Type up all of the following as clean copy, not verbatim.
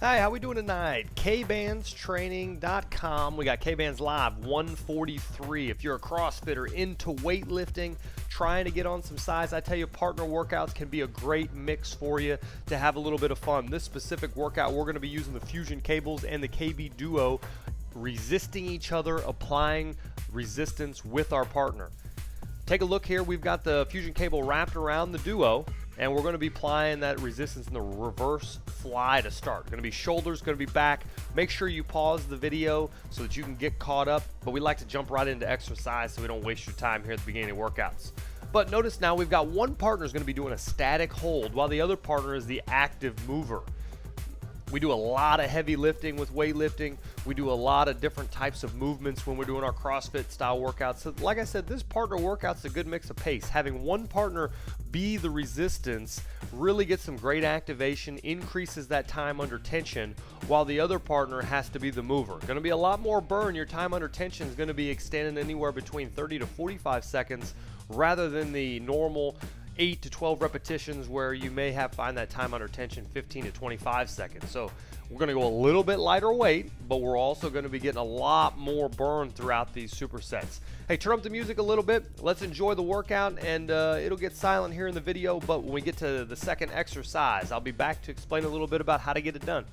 Hi, how we doing tonight? Kbandstraining.com. We got Kbands Live 143. If you're a CrossFitter into weightlifting, trying to get on some size, I tell you, partner workouts can be a great mix for you to have a little bit of fun. This specific workout, we're going to be using the Fusion cables and the KB Duo, resisting each other, applying resistance with our partner. Take a look here. We've got the Fusion cable wrapped around the Duo, and we're going to be applying that resistance in the reverse fly to start. Going to be shoulders, going to be back. Make sure you pause the video so that you can get caught up, but we like to jump right into exercise so we don't waste your time here at the beginning of workouts. But notice now we've got one partner is going to be doing a static hold while the other partner is the active mover. We do a lot of heavy lifting with weightlifting. We do a lot of different types of movements when we're doing our CrossFit style workouts. So like I said, this partner workout's a good mix of pace. Having one partner be the resistance really gets some great activation, increases that time under tension, while the other partner has to be the mover. Going to be a lot more burn. Your time under tension is going to be extended anywhere between 30 to 45 seconds rather than the normal 8 to 12 repetitions where you may find that time under tension 15 to 25 seconds. So we're going to go a little bit lighter weight, but we're also going to be getting a lot more burn throughout these supersets. Hey, turn up the music a little bit. Let's enjoy the workout, and it'll get silent here in the video, but when we get to the second exercise, I'll be back to explain a little bit about how to get it done.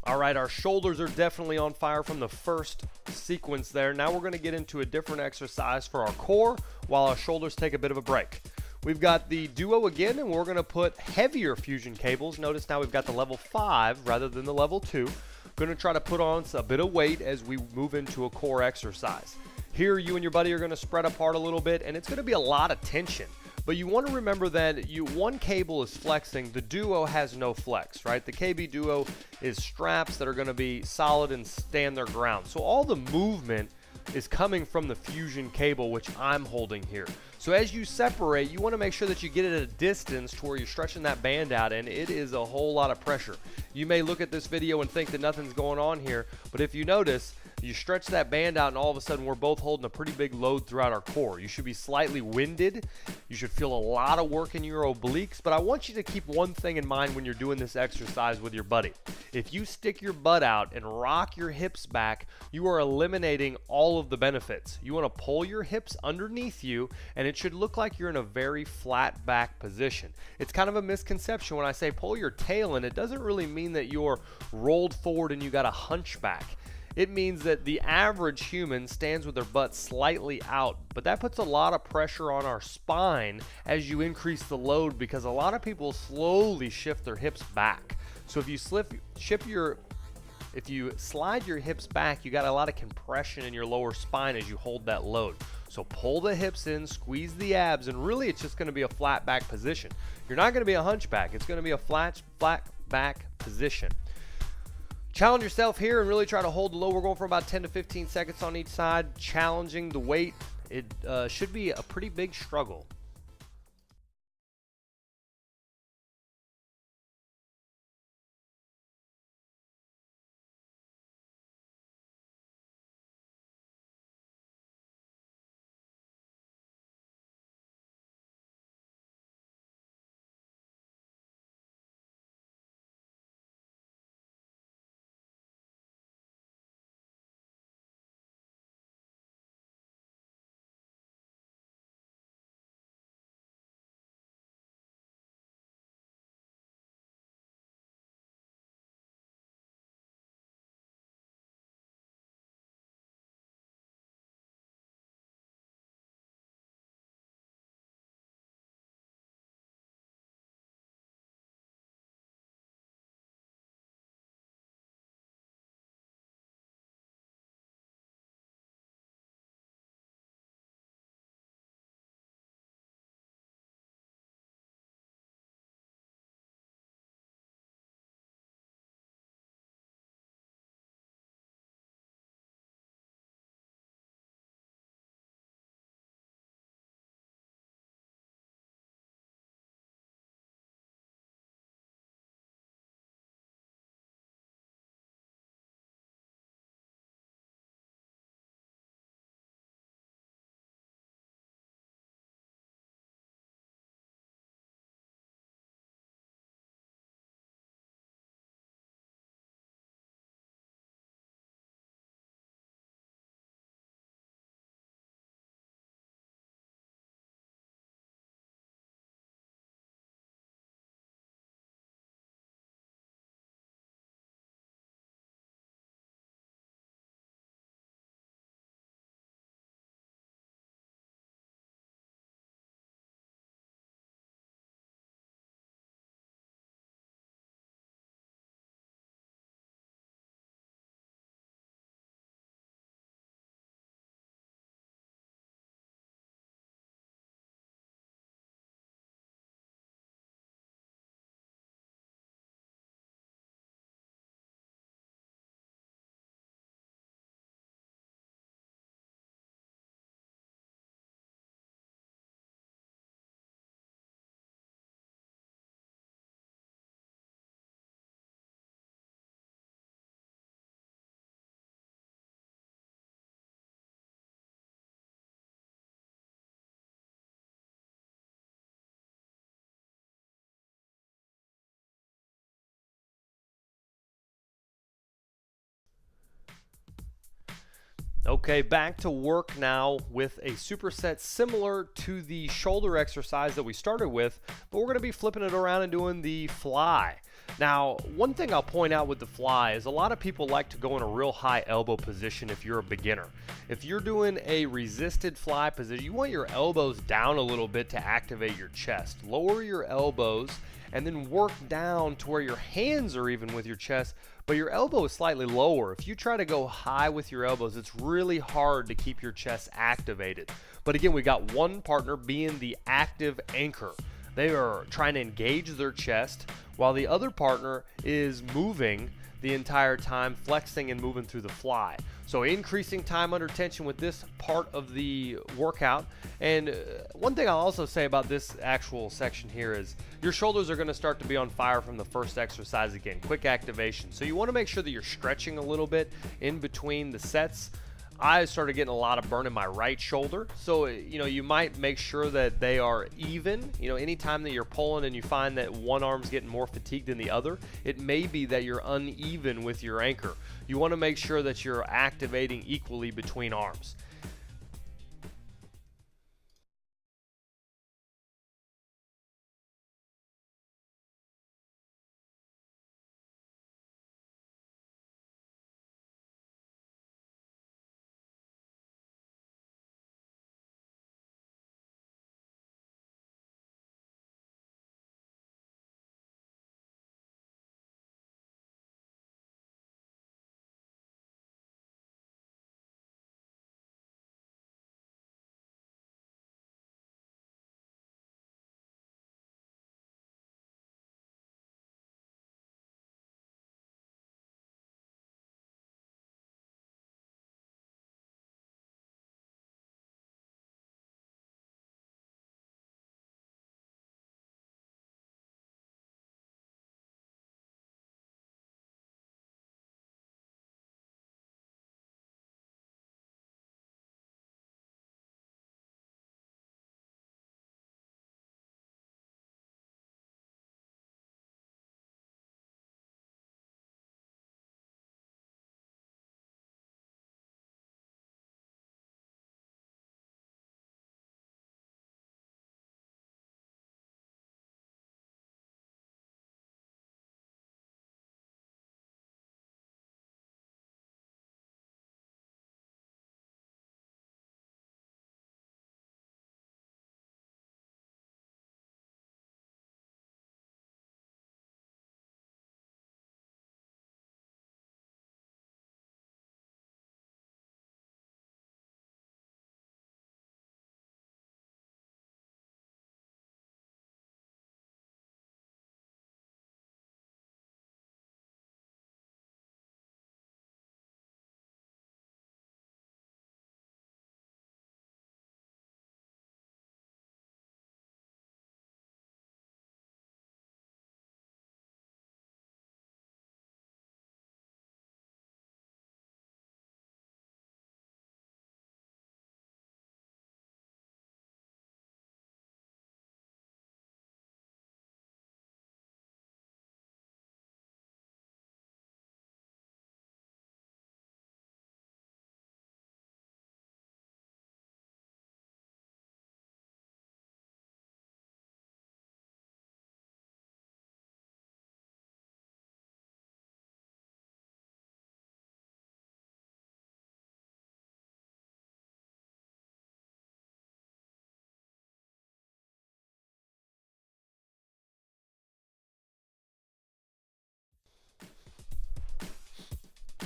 All right, our shoulders are definitely on fire from the first sequence there. Now we're going to get into a different exercise for our core while our shoulders take a bit of a break. We've got the Duo again, and we're going to put heavier Fusion cables. Notice now we've got the level 5 rather than the level 2. Going to try to put on a bit of weight as we move into a core exercise. Here, you and your buddy are going to spread apart a little bit, and it's going to be a lot of tension. But you want to remember that one cable is flexing, the Duo has no flex, right? The KB Duo is straps that are going to be solid and stand their ground. So all the movement is coming from the Fusion cable, which I'm holding here. So as you separate, you want to make sure that you get it at a distance to where you're stretching that band out, and it is a whole lot of pressure. You may look at this video and think that nothing's going on here, but if you notice, You stretch that band out and all of a sudden we're both holding a pretty big load throughout our core. You should be slightly winded. You should feel a lot of work in your obliques, but I want you to keep one thing in mind when you're doing this exercise with your buddy. If you stick your butt out and rock your hips back, you are eliminating all of the benefits. You want to pull your hips underneath you, and it should look like you're in a very flat back position. It's kind of a misconception when I say pull your tail in. It doesn't really mean that you're rolled forward and you got a hunchback. It means that the average human stands with their butt slightly out, but that puts a lot of pressure on our spine as you increase the load, because a lot of people slowly shift their hips back. So if you slide your hips back, you got a lot of compression in your lower spine as you hold that load. So pull the hips in, squeeze the abs, and really it's just going to be a flat back position. You're not going to be a hunchback. It's going to be a flat back position. Challenge yourself here and really try to hold the load. We're going for about 10 to 15 seconds on each side, challenging the weight. It should be a pretty big struggle. Okay, back to work now with a superset similar to the shoulder exercise that we started with, but we're going to be flipping it around and doing the fly. Now, one thing I'll point out with the fly is a lot of people like to go in a real high elbow position if you're a beginner. If you're doing a resisted fly position, you want your elbows down a little bit to activate your chest. Lower your elbows and then work down to where your hands are even with your chest, but your elbow is slightly lower. If you try to go high with your elbows, it's really hard to keep your chest activated. But again, we got one partner being the active anchor. They are trying to engage their chest while the other partner is moving the entire time, flexing and moving through the fly. So increasing time under tension with this part of the workout. And one thing I'll also say about this actual section here is your shoulders are going to start to be on fire from the first exercise again, quick activation. So you want to make sure that you're stretching a little bit in between the sets. I started getting a lot of burn in my right shoulder, so you might make sure that they are even. Anytime that you're pulling and you find that one arm's getting more fatigued than the other, it may be that you're uneven with your anchor. You want to make sure that you're activating equally between arms.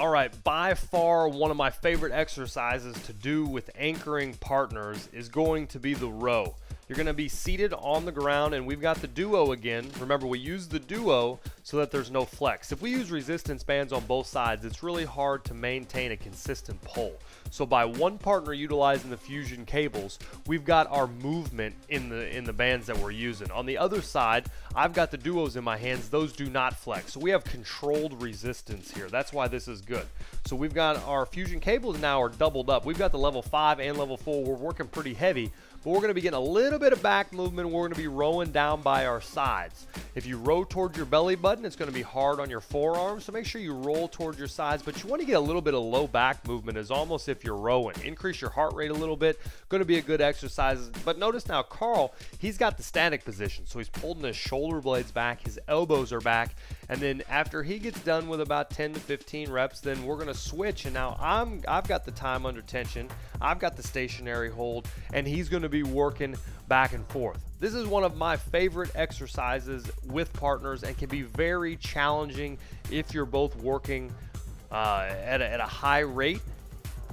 All right, by far one of my favorite exercises to do with anchoring partners is going to be the row. You're going to be seated on the ground, and we've got the duo again. Remember, we use the duo so that there's no flex. If we use resistance bands on both sides, it's really hard to maintain a consistent pull. So by one partner utilizing the fusion cables, we've got our movement in the bands that we're using. On the other side, I've got the duos in my hands. Those do not flex. So we have controlled resistance here. That's why this is good. So we've got our fusion cables now are doubled up. We've got the level 5 and level 4. We're working pretty heavy, but we're going to be getting a little bit of back movement. We're going to be rowing down by our sides. If you row towards your belly button, it's going to be hard on your forearms, so make sure you roll towards your sides, but you want to get a little bit of low back movement as almost if you're rowing. Increase your heart rate a little bit. Going to be a good exercise. But notice now Carl, he's got the static position, so he's holding his shoulder blades back, his elbows are back, and then after he gets done with about 10 to 15 reps, then we're going to switch, and now I've got the time under tension, I've got the stationary hold, and he's going to be working back and forth. This is one of my favorite exercises with partners and can be very challenging if you're both working at a high rate,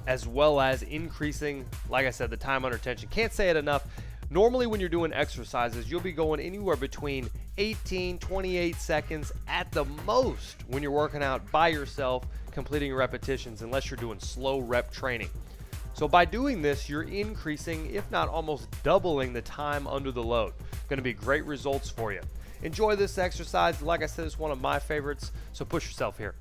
as well as increasing, like I said, the time under tension. Can't say it enough. Normally when you're doing exercises, you'll be going anywhere between 18, 28 seconds at the most when you're working out by yourself, completing repetitions, unless you're doing slow rep training. So by doing this, you're increasing, if not almost doubling, the time under the load. Going to be great results for you. Enjoy this exercise. Like I said, it's one of my favorites, so push yourself here.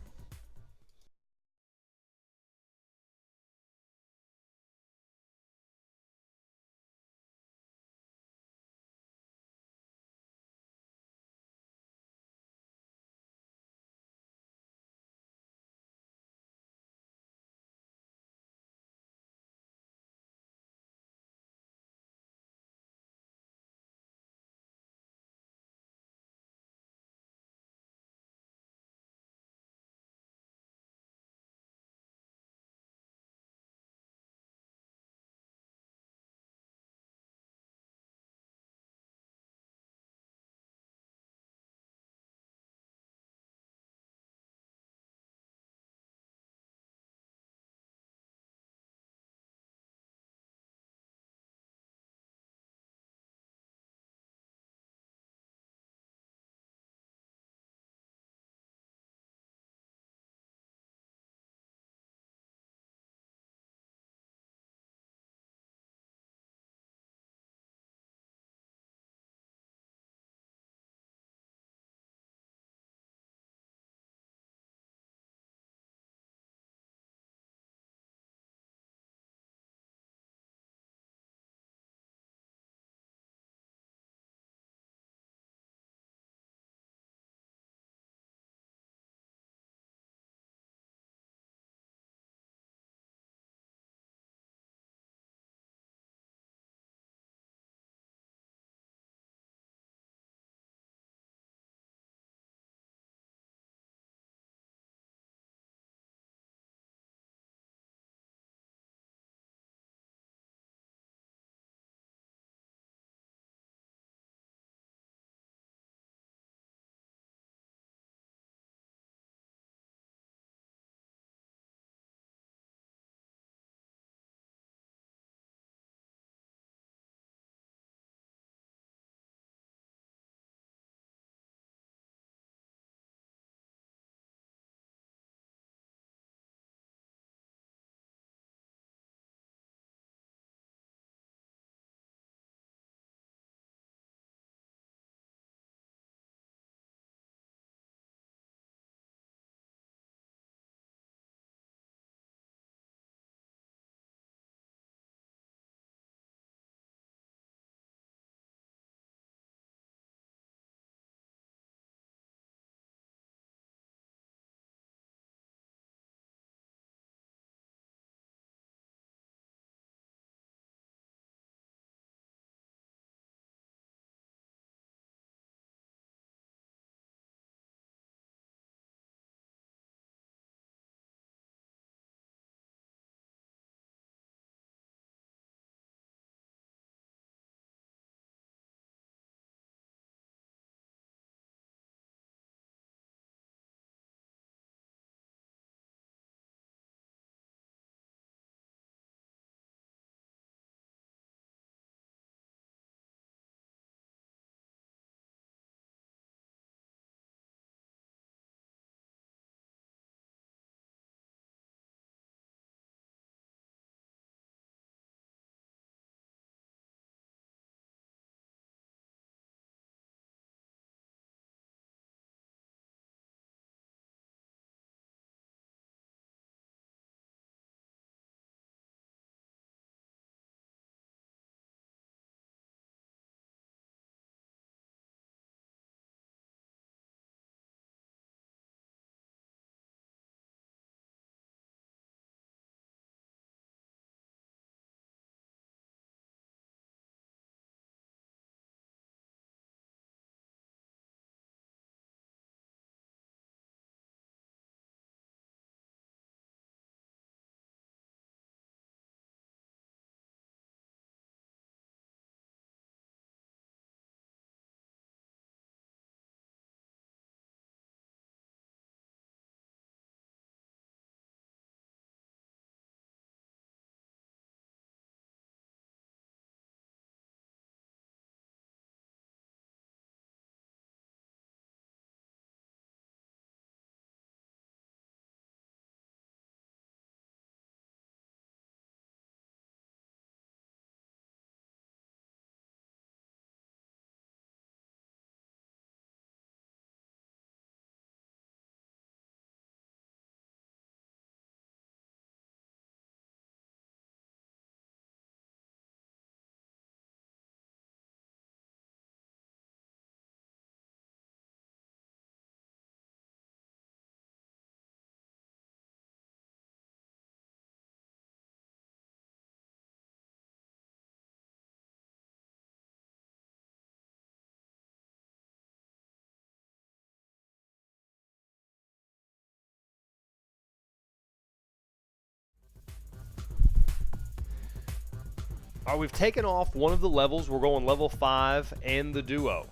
All right, we've taken off one of the levels. We're going level 5 and the duo.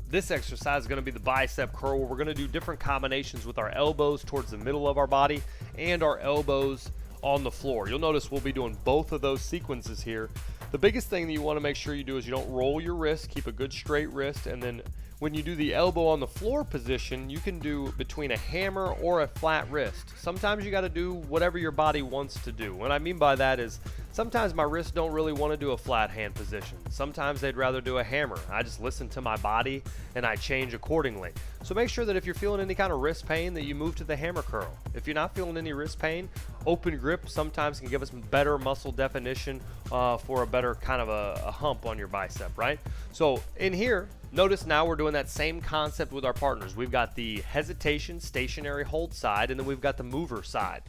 This exercise is going to be the bicep curl, where we're going to do different combinations with our elbows towards the middle of our body and our elbows on the floor. You'll notice we'll be doing both of those sequences here. The biggest thing that you want to make sure you do is you don't roll your wrist, keep a good straight wrist, and then when you do the elbow on the floor position, you can do between a hammer or a flat wrist. Sometimes you got to do whatever your body wants to do. What I mean by that is sometimes my wrists don't really want to do a flat hand position. Sometimes they'd rather do a hammer. I just listen to my body and I change accordingly. So make sure that if you're feeling any kind of wrist pain, that you move to the hammer curl. If you're not feeling any wrist pain, open grip sometimes can give us better muscle definition for a better kind of a hump on your bicep, right? So in here, notice now we're doing that same concept with our partners. We've got the hesitation, stationary hold side, and then we've got the mover side.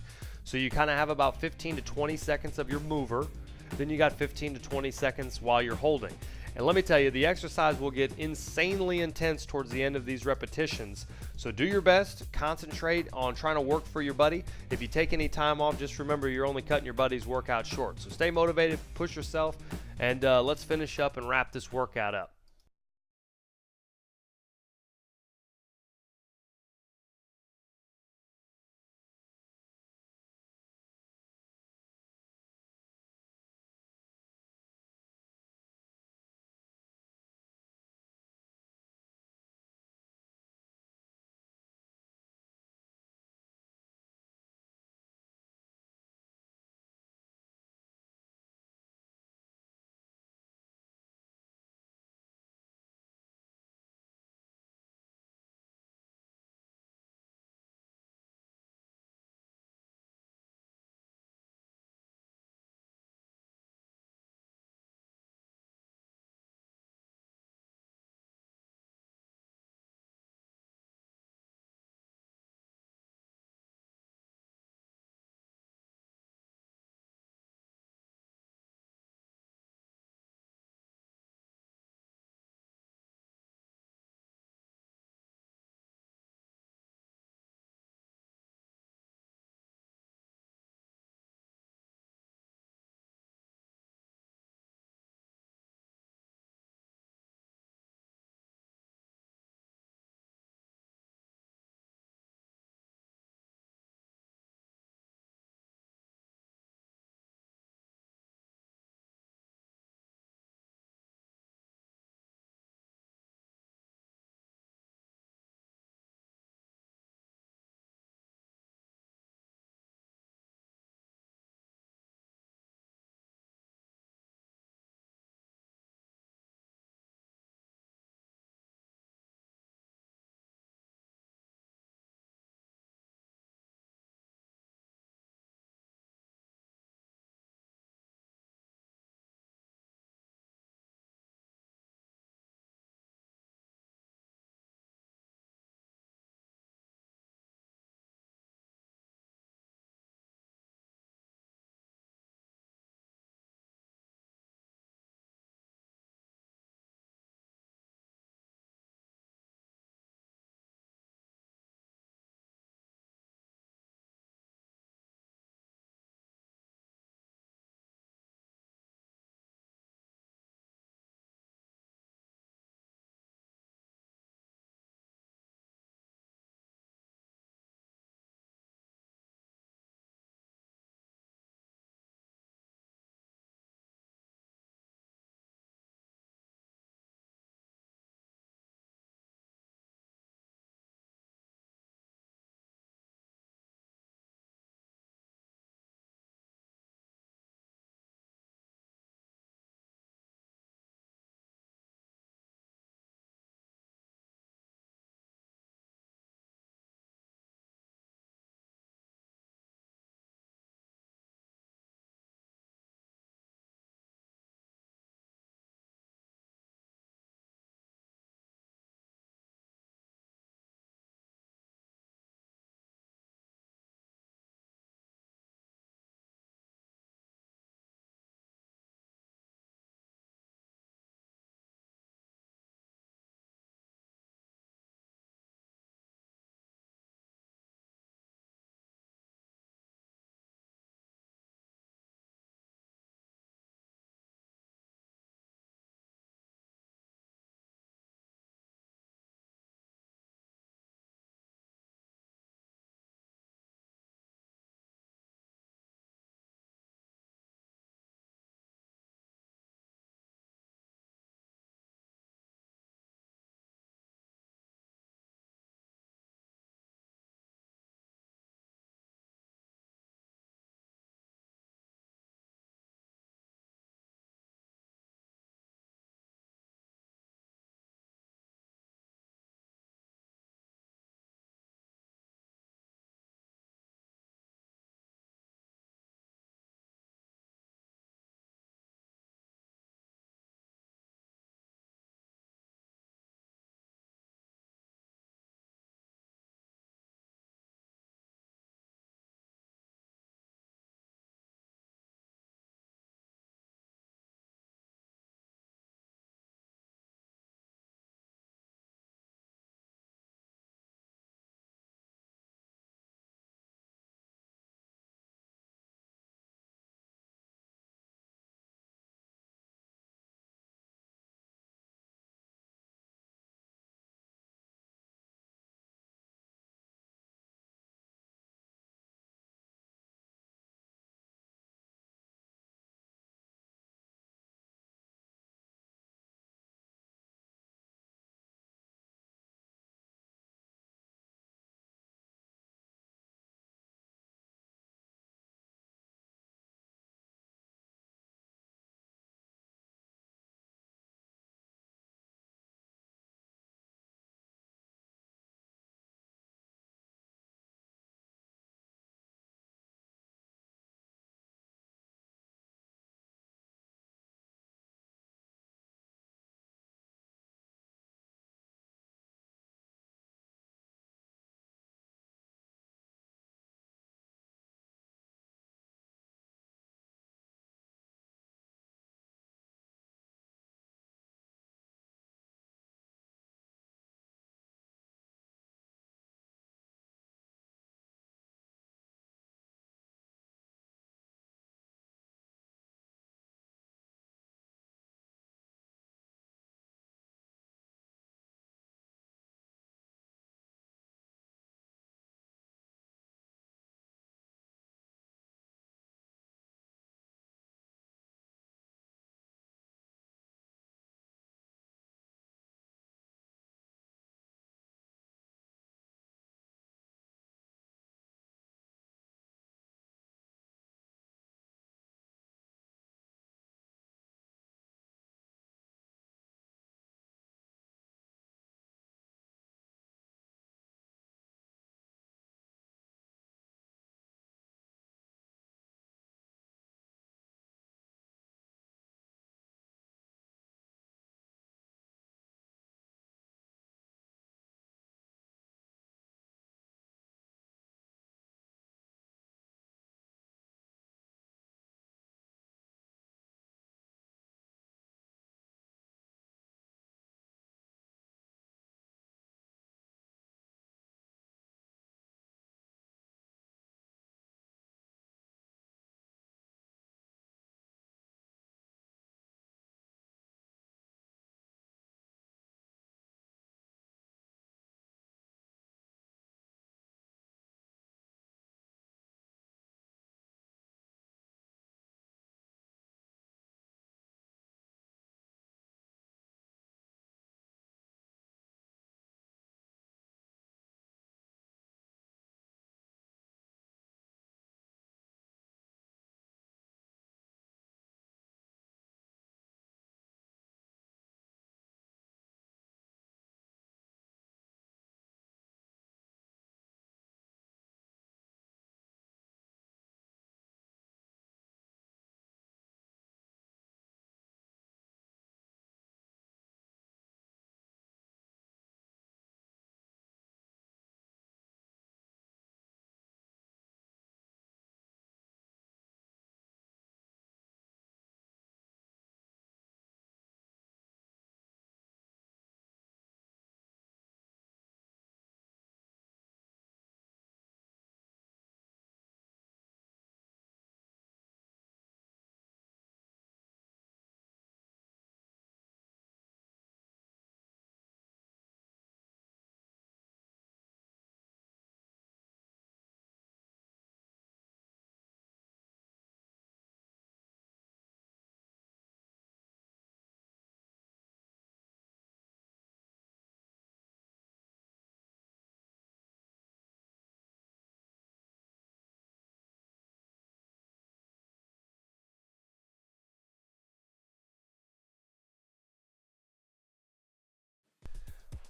So you kind of have about 15 to 20 seconds of your mover, then you got 15 to 20 seconds while you're holding. And let me tell you, the exercise will get insanely intense towards the end of these repetitions. So do your best, concentrate on trying to work for your buddy. If you take any time off, just remember you're only cutting your buddy's workout short. So stay motivated, push yourself, and let's finish up and wrap this workout up.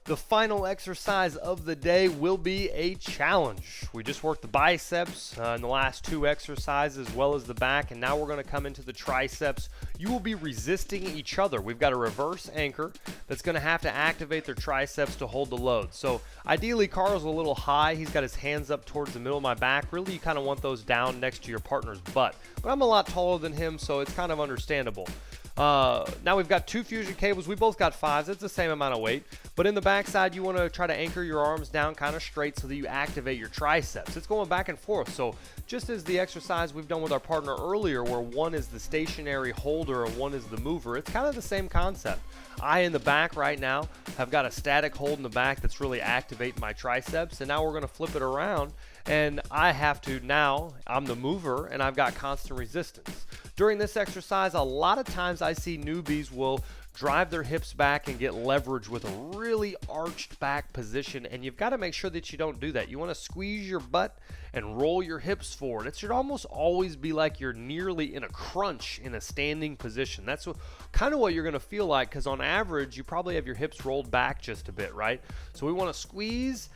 The final exercise of the day will be a challenge. We just worked the biceps in the last 2 exercises, as well as the back, and now we're going to come into the triceps. You will be resisting each other. We've got a reverse anchor that's going to have to activate their triceps to hold the load. So ideally, Carl's a little high. He's got his hands up towards the middle of my back. Really, you kind of want those down next to your partner's butt. But I'm a lot taller than him, so it's kind of understandable. Now we've got 2 fusion cables. We both got 5s. It's the same amount of weight. But in the backside, you want to try to anchor your arms down kind of straight so that you activate your triceps. It's going back and forth. So just as the exercise we've done with our partner earlier, where one is the stationary holder and one is the mover, it's kind of the same concept. I, in the back right now, have got a static hold in the back that's really activating my triceps. And now we're going to flip it around. And I have to now, I'm the mover, and I've got constant resistance. During this exercise, a lot of times I see newbies will drive their hips back and get leverage with a really arched back position, and you've got to make sure that you don't do that. You want to squeeze your butt and roll your hips forward. It should almost always be like you're nearly in a crunch in a standing position. That's kind of what you're going to feel like, because on average, you probably have your hips rolled back just a bit, right? So we want to squeeze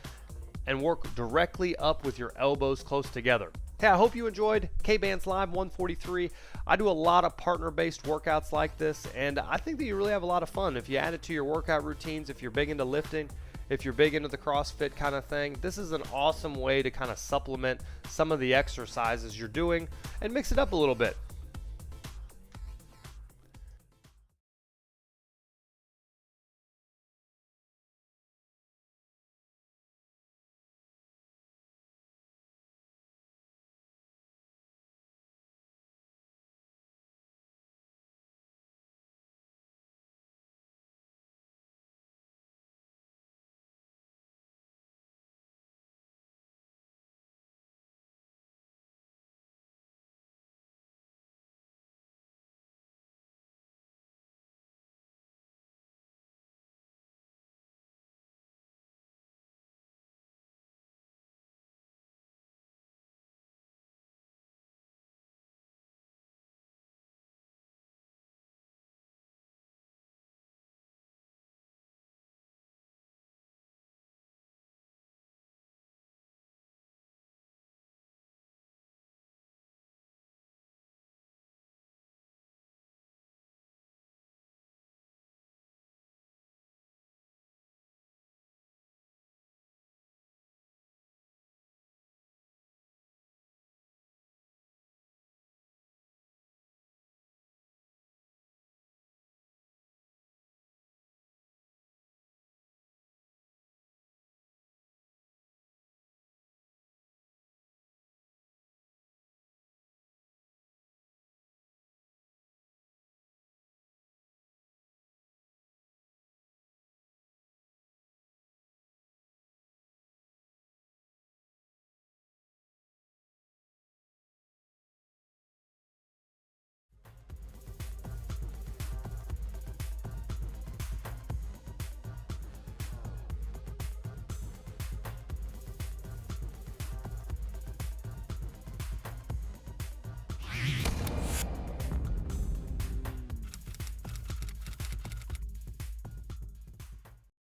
and work directly up with your elbows close together. Hey, I hope you enjoyed Kbands Live 143. I do a lot of partner-based workouts like this, and I think that you really have a lot of fun. If you add it to your workout routines, if you're big into lifting, if you're big into the CrossFit kind of thing, this is an awesome way to kind of supplement some of the exercises you're doing and mix it up a little bit.